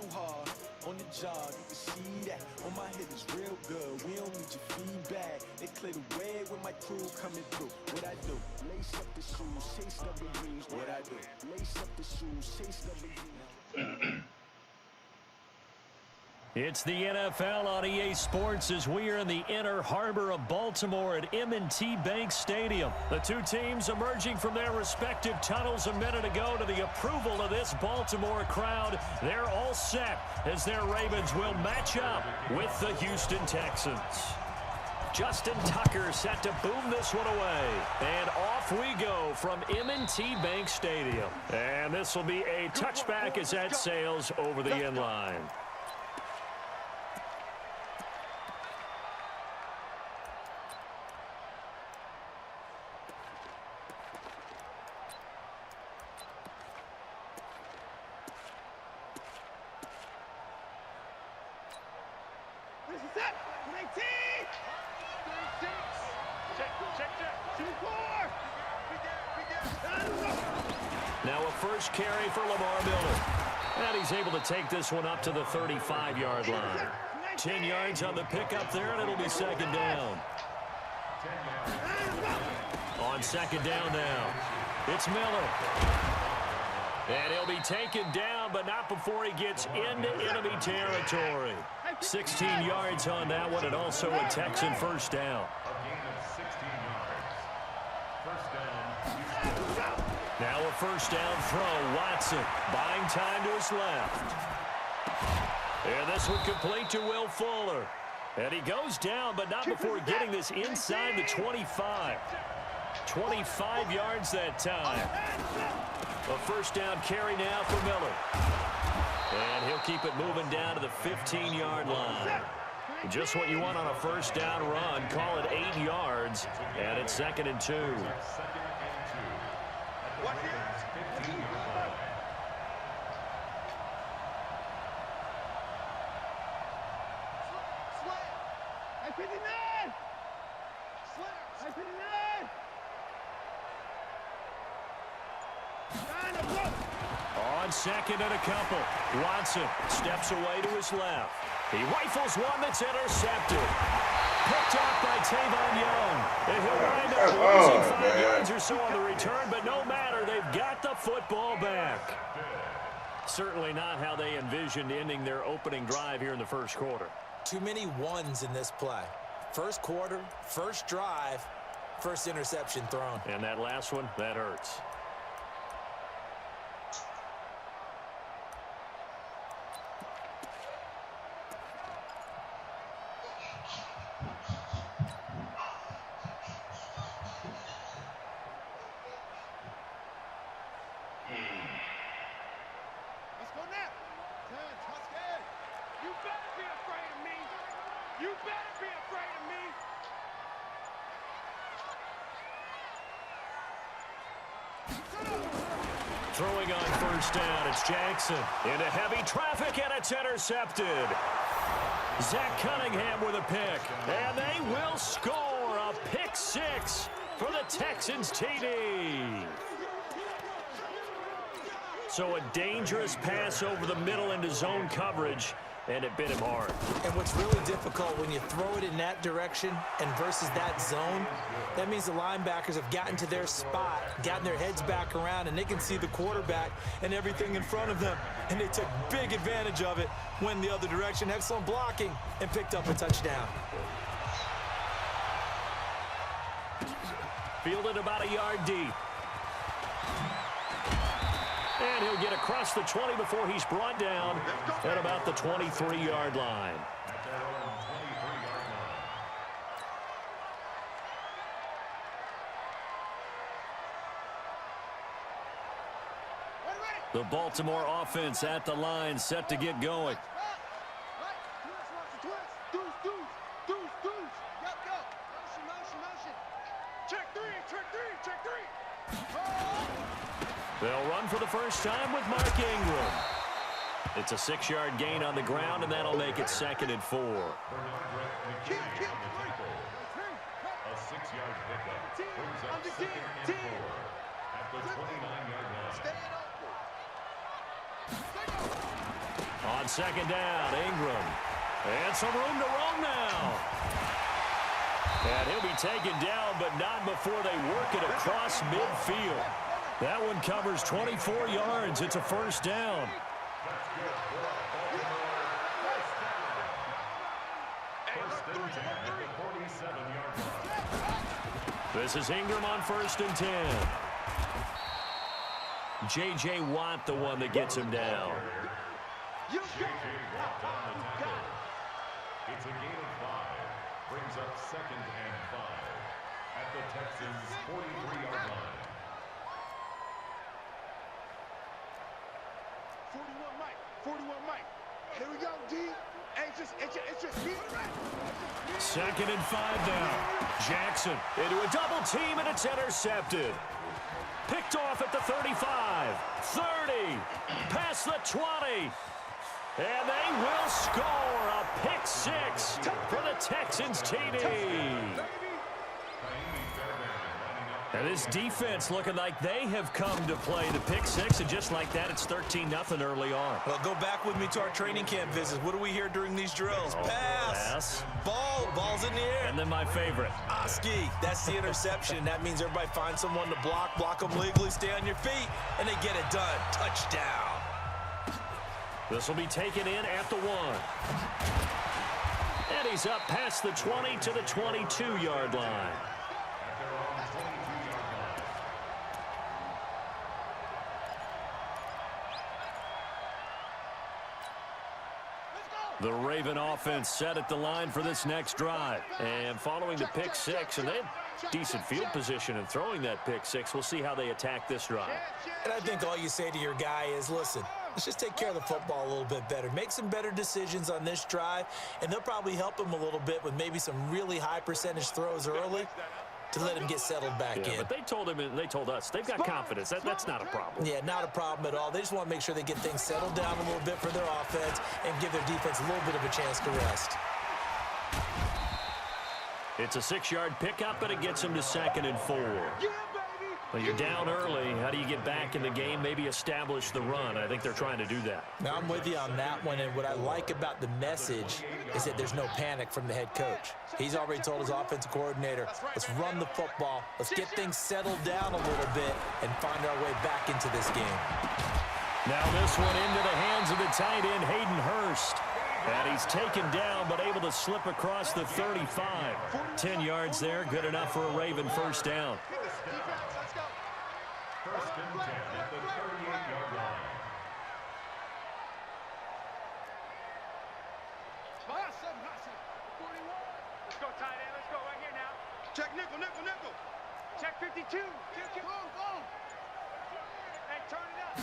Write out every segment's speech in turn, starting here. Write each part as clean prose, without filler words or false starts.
too hard on the job, you can see that. On my head is real good, we don't need your feedback. They clear the way with my crew coming through. What I do? Lace up the shoes, chase W's. What I do? Lace up the shoes, chase W's. It's the NFL on EA Sports as we are in the inner harbor of Baltimore at M&T Bank Stadium. The two teams emerging from their respective tunnels a minute ago to the approval of this Baltimore crowd. They're all set as their Ravens will match up with the Houston Texans. Justin Tucker set to boom this one away. And off we go from M&T Bank Stadium. And this will be a touchback as that sails over the end line. Now a first carry for Lamar Miller. And he's able to take this one up to the 35-yard line. 10 yards on the pickup there, and it'll be second down. On second down now, it's Miller. And he'll be taken down, but not before he gets into enemy territory. 16 yards on that one, and also a Texan first down. Now a first down throw, Watson buying time to his left. And this one complete to Will Fuller. And he goes down, but not before getting this inside the 25. 25 yards that time. A first down carry now for Miller. And he'll keep it moving down to the 15-yard line. Just what you want on a first down run. Call it 8 yards, and it's 2nd and 2. On second and a couple, Watson steps away to his left. He rifles one that's intercepted. Picked off by Tavon Young. And he'll wind up losing 5 yards or so on the return, but no matter, they've got the football back. Certainly not how they envisioned ending their opening drive here in the first quarter. Too many ones in this play. First quarter, first drive, first interception thrown. And that last one, that hurts. Throwing on first down, it's Jackson. Into heavy traffic, and it's intercepted. Zach Cunningham with a pick. And they will score a pick six for the Texans TD. So a dangerous pass over the middle into zone coverage, and it bit him hard. And what's really difficult when you throw it in that direction and versus that zone, that means the linebackers have gotten to their spot, gotten their heads back around, and they can see the quarterback and everything in front of them. And they took big advantage of it, went the other direction, excellent blocking, and picked up a touchdown. Fielded about a yard deep. And he'll get across the 20 before he's brought down at about the 23-yard line. The Baltimore offense at the line, set to get going. They'll run for the first time with Mark Ingram. It's a 6-yard gain on the ground, and that'll make it 2nd and 4. A 6-yard pickup brings up 2nd and 4 at the 29-yard line. On On second down, Ingram. And some room to roam now. And he'll be taken down, but not before they work it across midfield. That one covers 24 yards. It's a first down. This is Ingram on 1st and 10. J.J. Watt, the one that gets him down. It's a gain of 5. Brings up 2nd and 5 at the Texans' 43-yard line. 41 Mike. 41 Mike. Here we go, D. Hey, it's just me. 2nd and 5 now. Jackson into a double team, and it's intercepted. Picked off at the 35, 30, past the 20. And they will score a pick 6 for the Texans TD. And this defense looking like they have come to play the pick 6, and just like that, it's 13-0 early on. Well, go back with me to our training camp visits. What do we hear during these drills? Pass. Ball's in the air. And then my favorite. Oski, that's the interception. That means everybody finds someone to block them legally, stay on your feet, and they get it done. Touchdown. This will be taken in at the 1. And he's up past the 20 to the 22-yard line. The Raven offense set at the line for this next drive. And following the pick 6, and they had decent field position in throwing that pick 6. We'll see how they attack this drive. And I think all you say to your guy is, listen, let's just take care of the football a little bit better. Make some better decisions on this drive, and they'll probably help him a little bit with maybe some really high percentage throws early to let him get settled back in. But they told him, and they told us, they've got confidence. That's not a problem. Yeah, not a problem at all. They just want to make sure they get things settled down a little bit for their offense and give their defense a little bit of a chance to rest. It's a 6-yard pickup, and it gets him to 2nd and 4. Well, you're down early. How do you get back in the game, maybe establish the run? I think they're trying to do that. Now, I'm with you on that one, and what I like about the message is that there's no panic from the head coach. He's already told his offensive coordinator, let's run the football, let's get things settled down a little bit, and find our way back into this game. Now this one into the hands of the tight end, Hayden Hurst. And he's taken down, but able to slip across the 35. 10 yards there, good enough for a Raven first down. 1st and 10 at the 38-yard line. Let's go, tight end. Let's go right here now. Check nickel. Check 52. Hey, turn it up.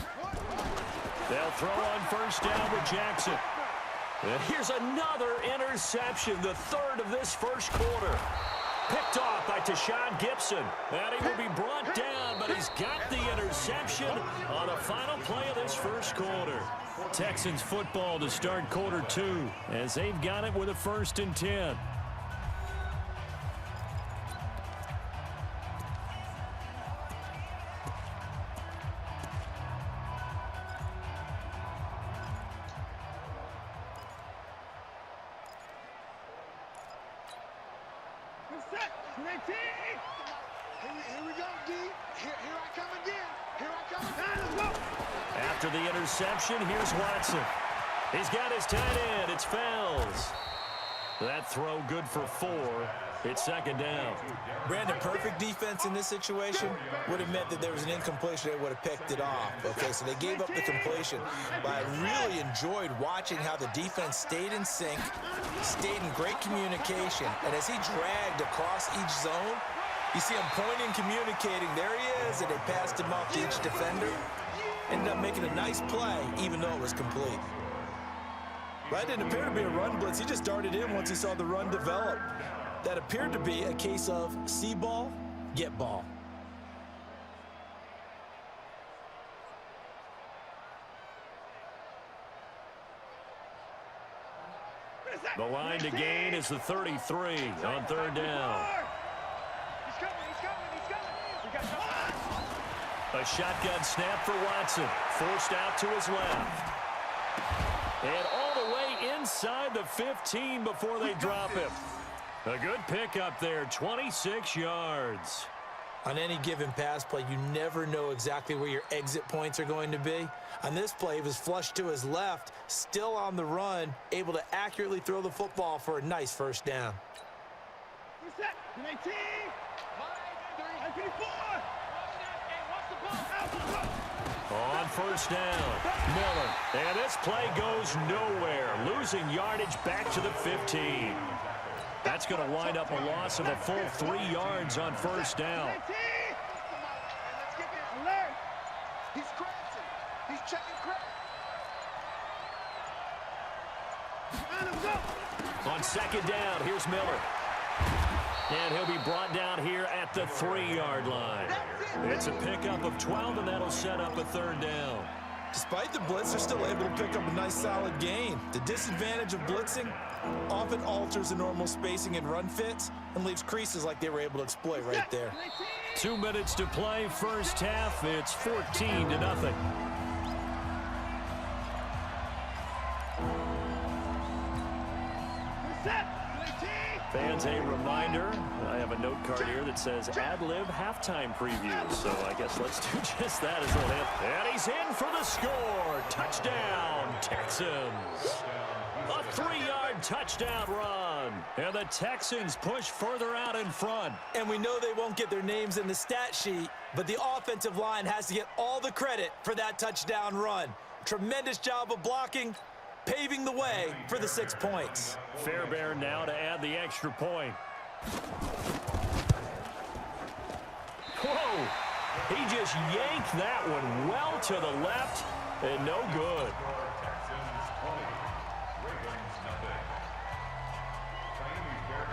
They'll throw on first down with Jackson. And here's another interception, the 3rd of this first quarter. Picked off by Tashawn Gibson. And he will be brought down, but he's got the interception on the final play of this first quarter. Texans football to start quarter 2 as they've got it with a 1st and 10. Here we go, D. Here I come again. Let's go. After the interception, here's Watson. He's got his tight end. It's Fells. That throw good for 4. It's 2nd down. Brandon, perfect defense in this situation would have meant that there was an incompletion. They would have picked it off. Okay, so they gave up the completion. But I really enjoyed watching how the defense stayed in sync, stayed in great communication. And as he dragged across each zone, you see him pointing, communicating. There he is, and they passed him off to each defender. Ended up making a nice play, even though it was complete. That didn't appear to be a run blitz. He just darted in once he saw the run develop. That appeared to be a case of see ball, get ball. The line to gain is the 33 on 3rd down. He's coming. We got something. A shotgun snap for Watson. Forced out to his left. And all the way inside the 15 before they drop him. A good pickup there, 26 yards. On any given pass play, you never know exactly where your exit points are going to be. On this play, he was flushed to his left, still on the run, able to accurately throw the football for a nice first down. Reset. 19. 54. On first down, Miller. And this play goes nowhere, losing yardage back to the 15. That's going to wind up a loss of a full 3 yards on first down. Alert. He's crashing. He's checking crash. On second down, here's Miller. And he'll be brought down here at the 3-yard line. It's a pickup of 12, and that'll set up a third down. Despite the blitz, they're still able to pick up a nice solid gain. The disadvantage of blitzing often alters the normal spacing and run fits and leaves creases like they were able to exploit right there. 2 minutes to play, first half. It's 14-0. Fans, a reminder, I have a note card here that says ad-lib halftime preview. So I guess let's do just that as well. And he's in for the score. Touchdown, Texans. A 3-yard touchdown run. And the Texans push further out in front. And we know they won't get their names in the stat sheet, but the offensive line has to get all the credit for that touchdown run. Tremendous job of blocking, paving the way for the 6 points. Fairbairn now to add the extra point. Whoa! He just yanked that one well to the left and no good.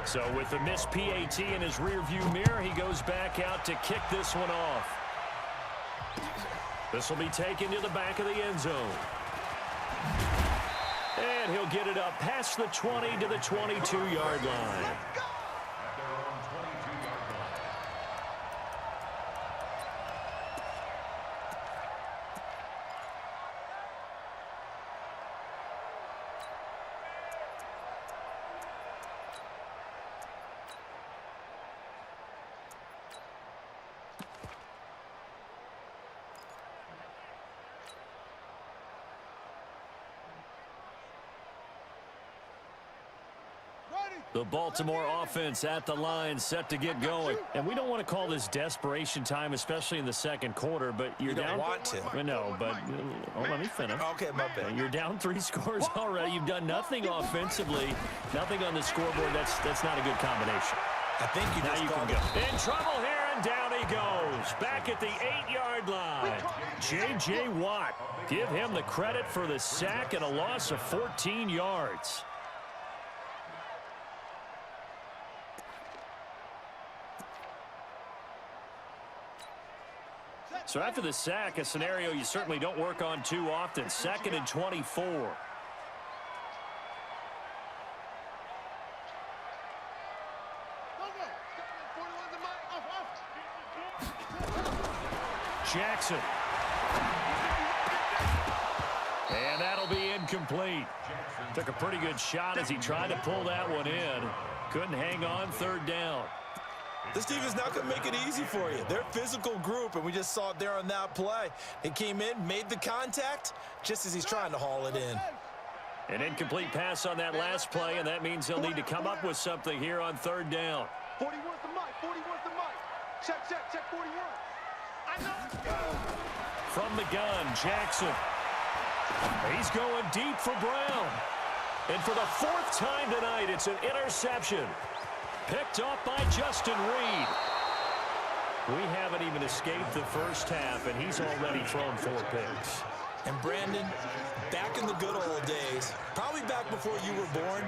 So with the missed PAT in his rearview mirror, he goes back out to kick this one off. This will be taken to the back of the end zone. And he'll get it up past the 20 to the 22-yard line. The Baltimore offense at the line, set to get going. And we don't want to call this desperation time, especially in the second quarter, but you're down. You don't want to. No, but let me finish. Okay, my bad. You're down 3 scores already. You've done nothing offensively, nothing on the scoreboard. That's not a good combination. I think you Now just you can called go. it. In trouble here, and down he goes. Back at the 8-yard line. J.J. Watt. Give him the credit for the sack and a loss of 14 yards. So after the sack, a scenario you certainly don't work on too often. 2nd and 24. Jackson. And that'll be incomplete. Took a pretty good shot as he tried to pull that one in. Couldn't hang on, 3rd down. This team is not going to make it easy for you. They're a physical group, and we just saw it there on that play. He came in, made the contact, just as he's trying to haul it in. An incomplete pass on that last play, and that means he'll need to come up with something here on 3rd down. 41's the mic. 41's the mic. Check 41. I know. From the gun, Jackson. He's going deep for Brown. And for the 4th time tonight, it's an interception. Picked off by Justin Reed. We haven't even escaped the first half, and he's already thrown 4 picks. And Brandon, back in the good old days, probably back before you were born,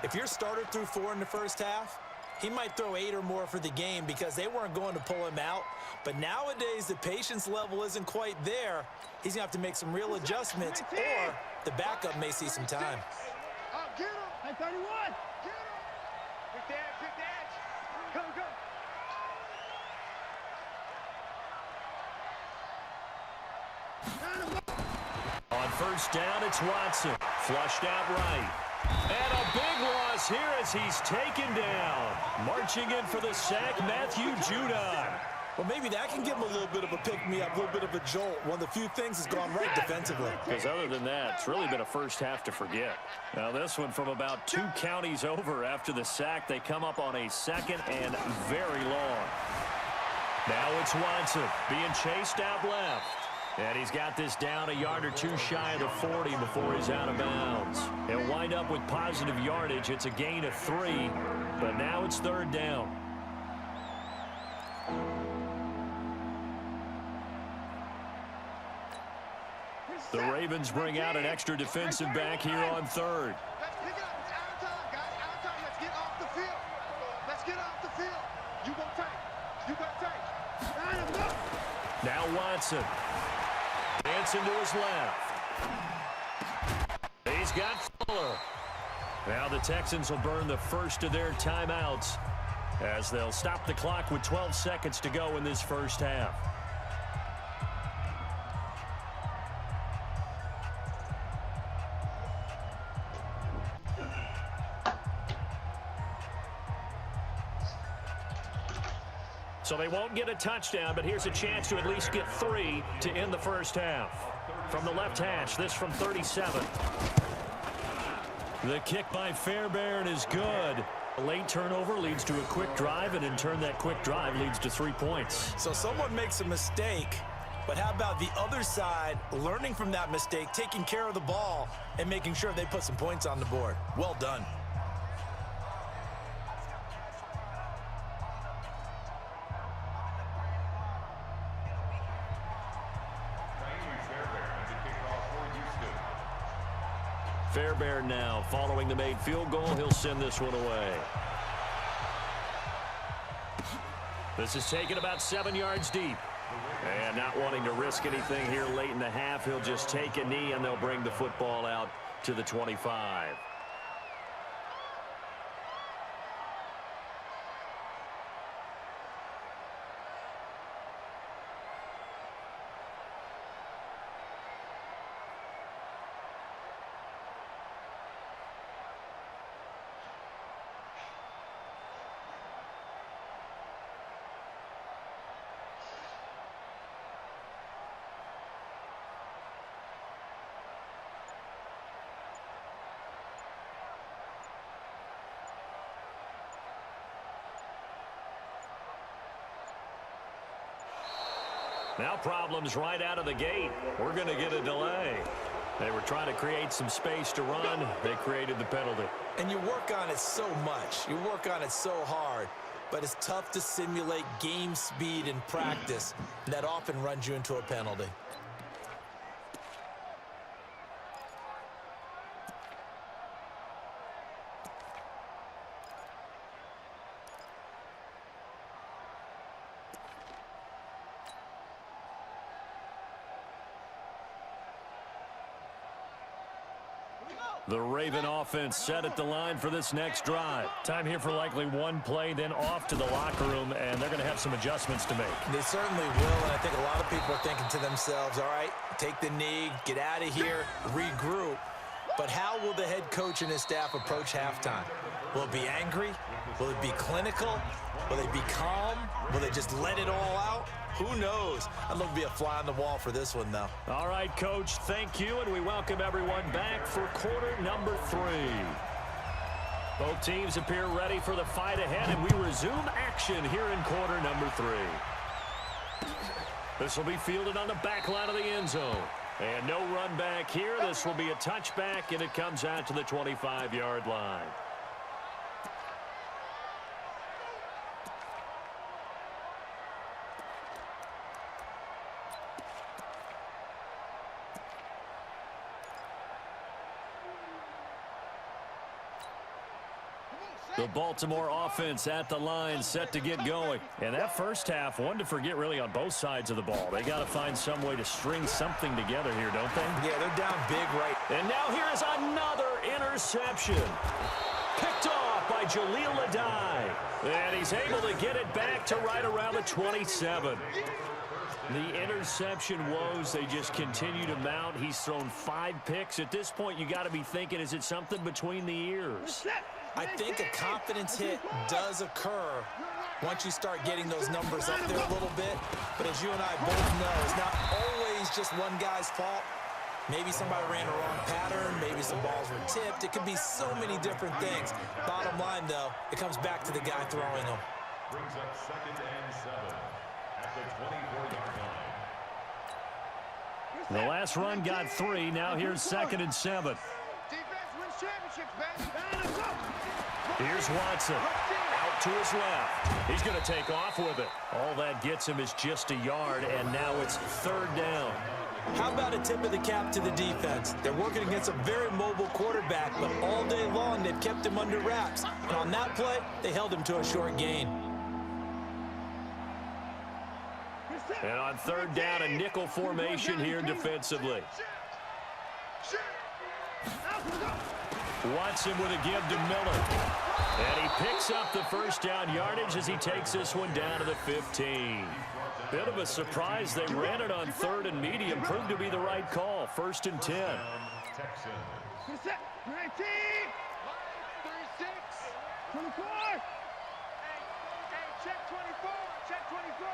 if your starter threw 4 in the first half, he might throw 8 or more for the game because they weren't going to pull him out. But nowadays, the patience level isn't quite there. He's going to have to make some real adjustments, or the backup may see some time. Get him. 31. Get him. Pick the edge. Go. On first down, it's Watson. Flushed out right. And a big loss here as he's taken down. Marching in for the sack, Matthew Judon. Well, maybe that can give him a little bit of a pick-me-up, a little bit of a jolt. One of the few things that's gone right defensively. Because other than that, it's really been a first half to forget. Now this one from about 2 counties over after the sack. They come up on a second and very long. Now it's Watson being chased out left. And he's got this down a yard or 2 shy of the 40 before he's out of bounds. He'll wind up with positive yardage. It's a gain of 3, but now it's 3rd down. The Ravens bring out an extra defensive back here on 3rd. Let's pick it up. It's out of time, guys. Out of time. Let's get off the field. Let's get off the field. You gonna take. You gonna take. Now Watson. Dancing to his left. He's got Fuller. Now the Texans will burn the first of their timeouts as they'll stop the clock with 12 seconds to go in this first half. So they won't get a touchdown, but here's a chance to at least get 3 to end the first half. From the left hash, this from 37. The kick by Fairbairn is good. A late turnover leads to a quick drive, and in turn that quick drive leads to 3 points. So someone makes a mistake, but how about the other side learning from that mistake, taking care of the ball, and making sure they put some points on the board? Well done. Fairbairn now following the made field goal. He'll send this one away. This is taken about 7 yards deep. And not wanting to risk anything here late in the half, he'll just take a knee and they'll bring the football out to the 25. Now problems right out of the gate. We're going to get a delay. They were trying to create some space to run. They created the penalty. And you work on it so much. You work on it so hard. But it's tough to simulate game speed in practice. And that often runs you into a penalty. The Raven offense set at the line for this next drive. Time here for likely one play, then off to the locker room, and they're going to have some adjustments to make. They certainly will, and I think a lot of people are thinking to themselves, all right, take the knee, get out of here, regroup. But how will the head coach and his staff approach halftime? Will it be angry? Will it be clinical? Will they be calm? Will they just let it all out? Who knows? I'd love to be a fly on the wall for this one, though. All right, Coach, thank you, and we welcome everyone back for quarter number 3. Both teams appear ready for the fight ahead, and we resume action here in quarter number 3. This will be fielded on the back line of the end zone. And no run back here. This will be a touchback, and it comes out to the 25-yard line. The Baltimore offense at the line, set to get going. And that first half, one to forget really on both sides of the ball. They got to find some way to string something together here, don't they? Yeah, they're down big right. And now here is another interception. Picked off by Jaleel Adai. And he's able to get it back to right around the 27. The interception woes, they just continue to mount. He's thrown 5 picks. At this point, you got to be thinking, is it something between the ears? I think a confidence hit does occur once you start getting those numbers up there a little bit. But as you and I both know, it's not always just one guy's fault. Maybe somebody ran a wrong pattern. Maybe some balls were tipped. It could be so many different things. Bottom line, though, it comes back to the guy throwing them. Brings up 2nd and 7 at the 24-yard line. The last run got 3. Now here's 2nd and 7. Defense wins championships, baby. Here's Watson. Out to his left. He's going to take off with it. All that gets him is just a yard, and now it's 3rd down. How about a tip of the cap to the defense? They're working against a very mobile quarterback, but all day long they've kept him under wraps. And on that play, they held him to a short gain. And on 3rd down, a nickel formation here defensively. Watson with a give to Miller. And he picks up the 1st down yardage as he takes this one down to the 15. Bit of a surprise. They ran it on 3rd and medium. Proved to be the right call. 1st and 10. Texans. 19, 36, 24. Hey, check 24, check 24.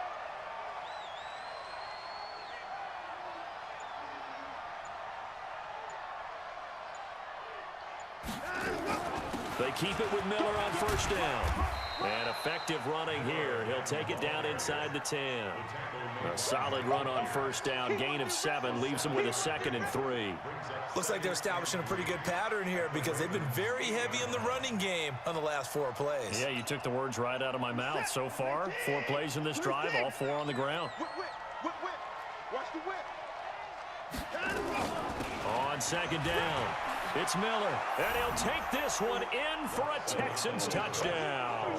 They keep it with Miller on 1st down. And effective running here. He'll take it down inside the 10. A solid run on 1st down. Gain of 7 leaves him with a 2nd and 3. Looks like they're establishing a pretty good pattern here because they've been very heavy in the running game on the last 4 plays. Yeah, you took the words right out of my mouth. So far, 4 plays in this drive, all 4 on the ground. Whip. Watch the whip. On 2nd down, it's Miller, and he'll take this one in for a Texans touchdown.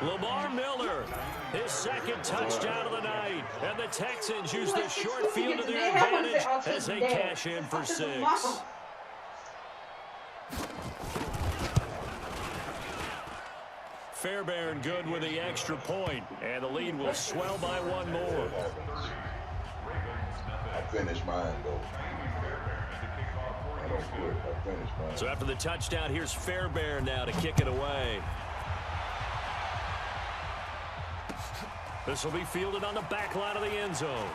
Lamar Miller, his 2nd touchdown of the night, and the Texans use the short field to their advantage as they cash in for 6. Fairbairn good with the extra point, and the lead will swell by 1 more. I finished mine, though. I don't quit. I finished mine. So after the touchdown, here's Fairbairn now to kick it away. This will be fielded on the back line of the end zone.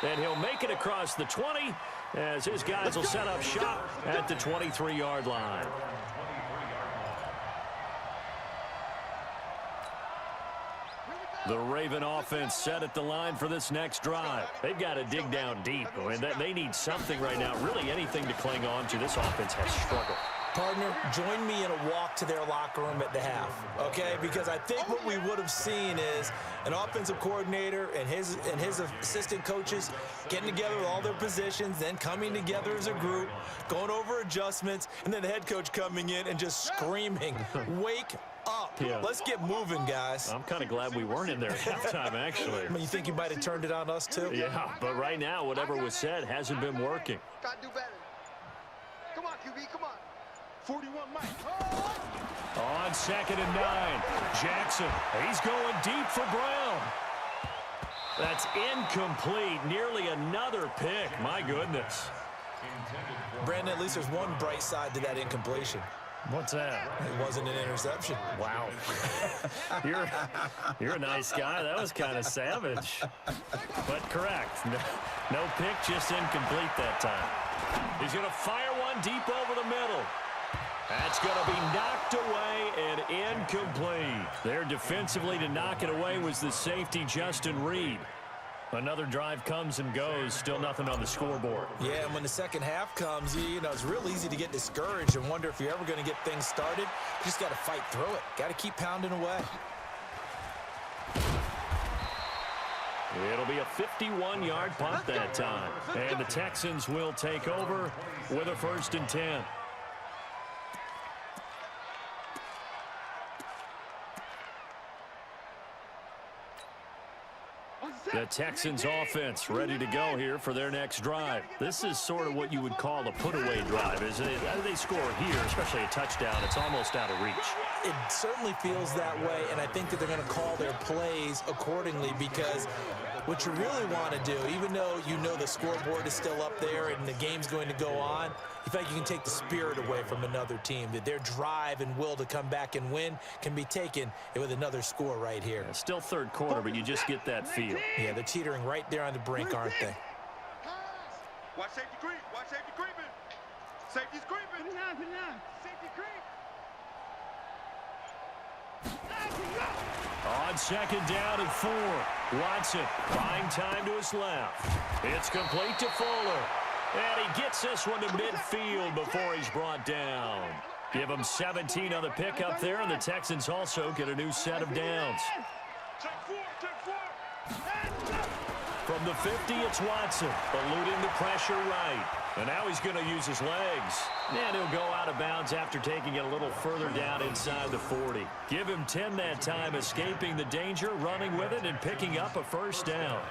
And he'll make it across the 20 as his guys will set up shop at the 23-yard line. The Raven offense set at the line for this next drive. They've got to dig down deep. I mean, they need something right now, really anything to cling on to. This offense has struggled. Partner, join me in a walk to their locker room at the half, okay? Because I think what we would have seen is an offensive coordinator and his assistant coaches getting together with all their positions, then coming together as a group, going over adjustments, and then the head coach coming in and just screaming, wake up. Yeah. Let's get moving, guys. I'm kind of glad we weren't in there at halftime, actually. I mean, you think you might have turned it on us, too? Yeah, but right now, whatever was said hasn't been working. Gotta do better. Come on, QB, come on. 41 Mike. On 2nd and 9, Jackson. He's going deep for Brown. That's incomplete. Nearly another pick. My goodness. Brandon, at least there's one bright side to that incompletion. What's that? It wasn't an interception. Wow. You're a nice guy. That was kind of savage. But correct. No pick, just incomplete that time. He's going to fire one deep over the middle. That's going to be knocked away and incomplete. There defensively to knock it away was the safety, Justin Reed. Another drive comes and goes. Still nothing on the scoreboard. Yeah, and when the second half comes, you know, it's real easy to get discouraged and wonder if you're ever going to get things started. You just got to fight through it. Got to keep pounding away. It'll be a 51-yard punt that time. And the Texans will take over with a 1st and 10. The Texans offense ready to go here for their next drive. This is sort of what you would call a put-away drive. As they score here, especially a touchdown, it's almost out of reach. It certainly feels that way, and I think that they're going to call their plays accordingly, because what you really want to do, even though you know the scoreboard is still up there and the game's going to go on, you feel like you can take the spirit away from another team, that their drive and will to come back and win can be taken with another score right here. Yeah, still third quarter, but you just get that feel. Yeah, they're teetering right there on the brink, aren't they? Watch safety creep. Watch safety creeping. Safety's creeping. Put it on. Safety creep. On second down and 4. Watson buying time to his left. It's complete to Fuller. And he gets this one to midfield before he's brought down. Give him 17 on the pickup there, and the Texans also get a new set of downs. Take 4. From the 50, it's Watson, eluding the pressure right. And now he's going to use his legs. And he'll go out of bounds after taking it a little further down inside the 40. Give him 10 that time, escaping the danger, running with it, and picking up a first down.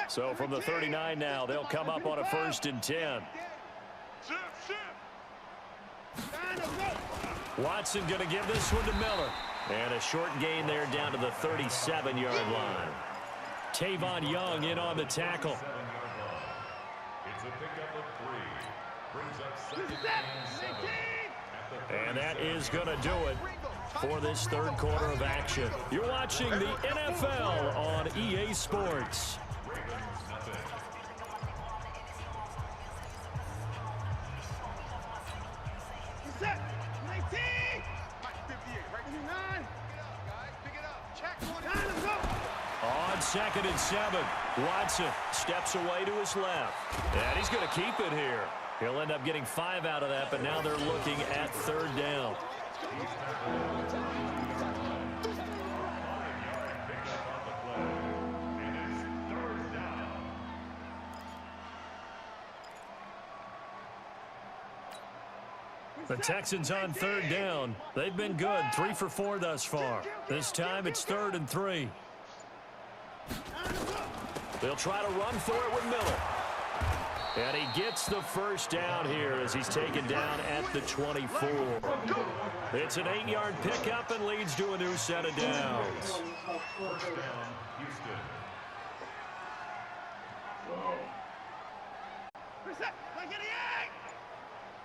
So from the 39 now, they'll come up on a 1st and 10. Watson going to give this one to Miller. And a short gain there down to the 37-yard line. Tavon Young in on the tackle. It's a pickup of 3. Brings up 2nd and 7. And that is going to do it for this third quarter of action. You're watching the NFL on EA Sports. On 2nd and 7, Watson steps away to his left. And he's going to keep it here. He'll end up getting 5 out of that, but now they're looking at 3rd down. The Texans on 3rd down. They've been good, 3 for 4 thus far. This time it's 3rd and 3. They'll try to run for it with Miller. And he gets the first down here as he's taken down at the 24. It's an 8-yard pickup and leads to a new set of downs. First down, Houston.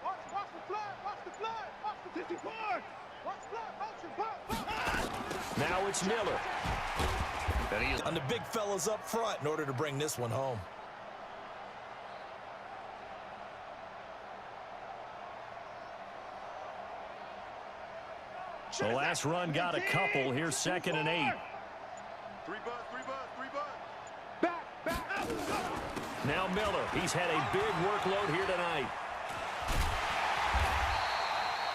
Watch the flood. Watch the flood. Watch the 54. Watch flood. Now it's Miller. And he is On the big fellas up front in order to bring this one home. The last run got a couple. Here's 2nd and 8. 3 buzz. Back. Now Miller. He's had a big workload here tonight.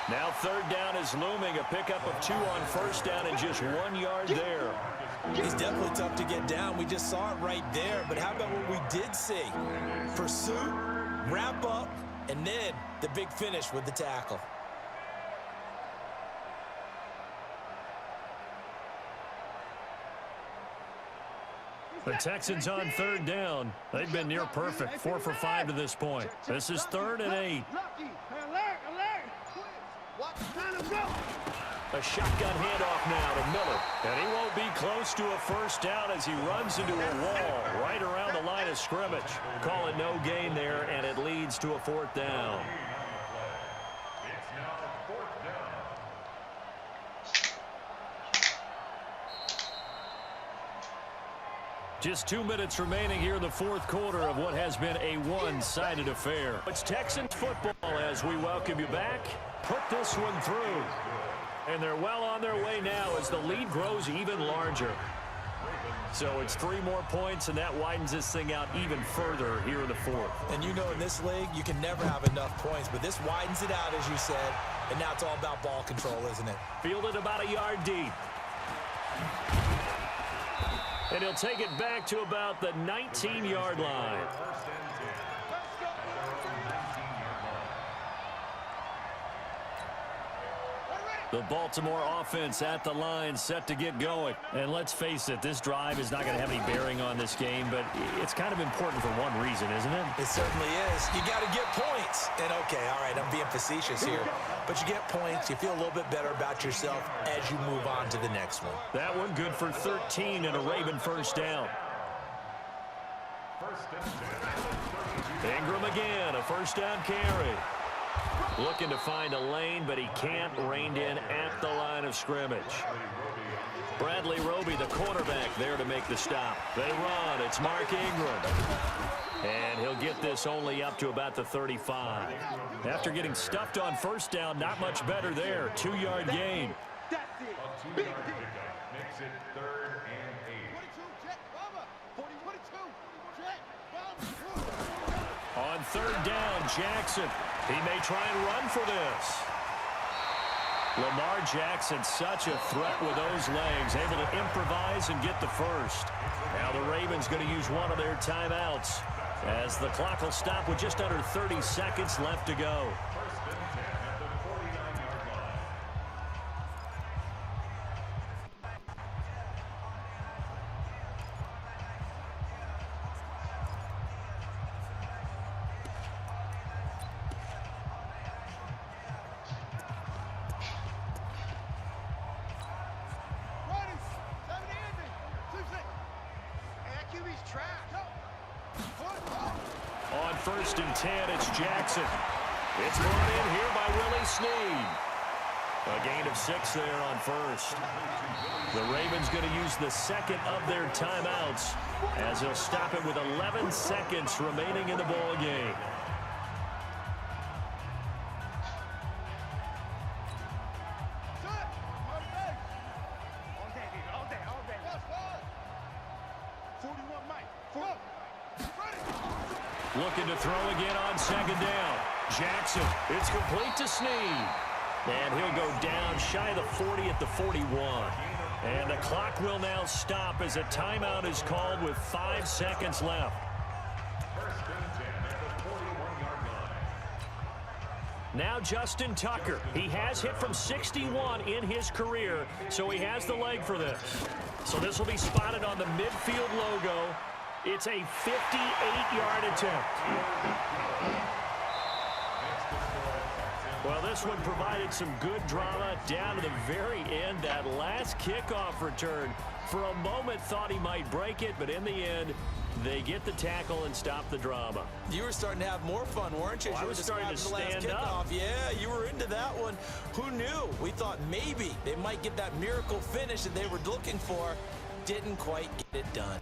Now 3rd down is looming. A pickup of 2 on 1st down and just 1 yard there. He's definitely tough to get down. We just saw it right there. But how about what we did see? Pursuit, wrap up, and then the big finish with the tackle. The Texans on 3rd down. They've been near perfect, 4 for 5 to this point. This is 3rd and 8. A shotgun handoff now to Miller. And he won't be close to a first down as he runs into a wall right around the line of scrimmage. Call it no gain there, and it leads to a 4th down. It's now 4th down. Just 2 minutes remaining here in the 4th quarter of what has been a one-sided affair. It's Texans football as we welcome you back. Put this one through. And they're well on their way now as the lead grows even larger. So it's 3 more points, and that widens this thing out even further here in the 4th. And you know in this league, you can never have enough points, but this widens it out, as you said, and now it's all about ball control, isn't it? Fielded about a yard deep. And he'll take it back to about the 19-yard line. The Baltimore offense at the line, set to get going. And let's face it, this drive is not going to have any bearing on this game, but it's kind of important for one reason, isn't it? It certainly is. You got to get points. And, okay, all right, I'm being facetious here. But you get points, you feel a little bit better about yourself as you move on to the next one. That one good for 13 and a Raven first down. Ingram again, a first down carry. Looking to find a lane, but he can't. Reined in at the line of scrimmage. Bradley Roby, the quarterback, there to make the stop. They run. It's Mark Ingram. And he'll get this only up to about the 35. After getting stuffed on first down, not much better there. 2-yard gain. That's it. Big hit. Makes it 3rd and 8. On 3rd down, Jackson. He may try and run for this. Lamar Jackson, such a threat with those legs, able to improvise and get the first. Now the Ravens going to use one of their timeouts as the clock will stop with just under 30 seconds left to go. On 1st and 10, it's Jackson. It's brought in here by Willie Snead. A gain of 6 there on 1st. The Ravens going to use the second of their timeouts as they'll stop it with 11 seconds remaining in the ball game. Looking to throw again on 2nd down. Jackson, it's complete to Snead. And he'll go down shy of the 40 at the 41. And the clock will now stop as a timeout is called with 5 seconds left. 1st and 10 at the 41-yard line. Now Justin Tucker. He has hit from 61 in his career, so he has the leg for this. So this will be spotted on the midfield logo. It's a 58-yard attempt. Well, this one provided some good drama down to the very end. That last kickoff return, for a moment thought he might break it, but in the end, they get the tackle and stop the drama. You were starting to have more fun, weren't you? I was starting to stand up. Yeah, you were into that one. Who knew? We thought maybe they might get that miracle finish that they were looking for. Didn't quite get it done.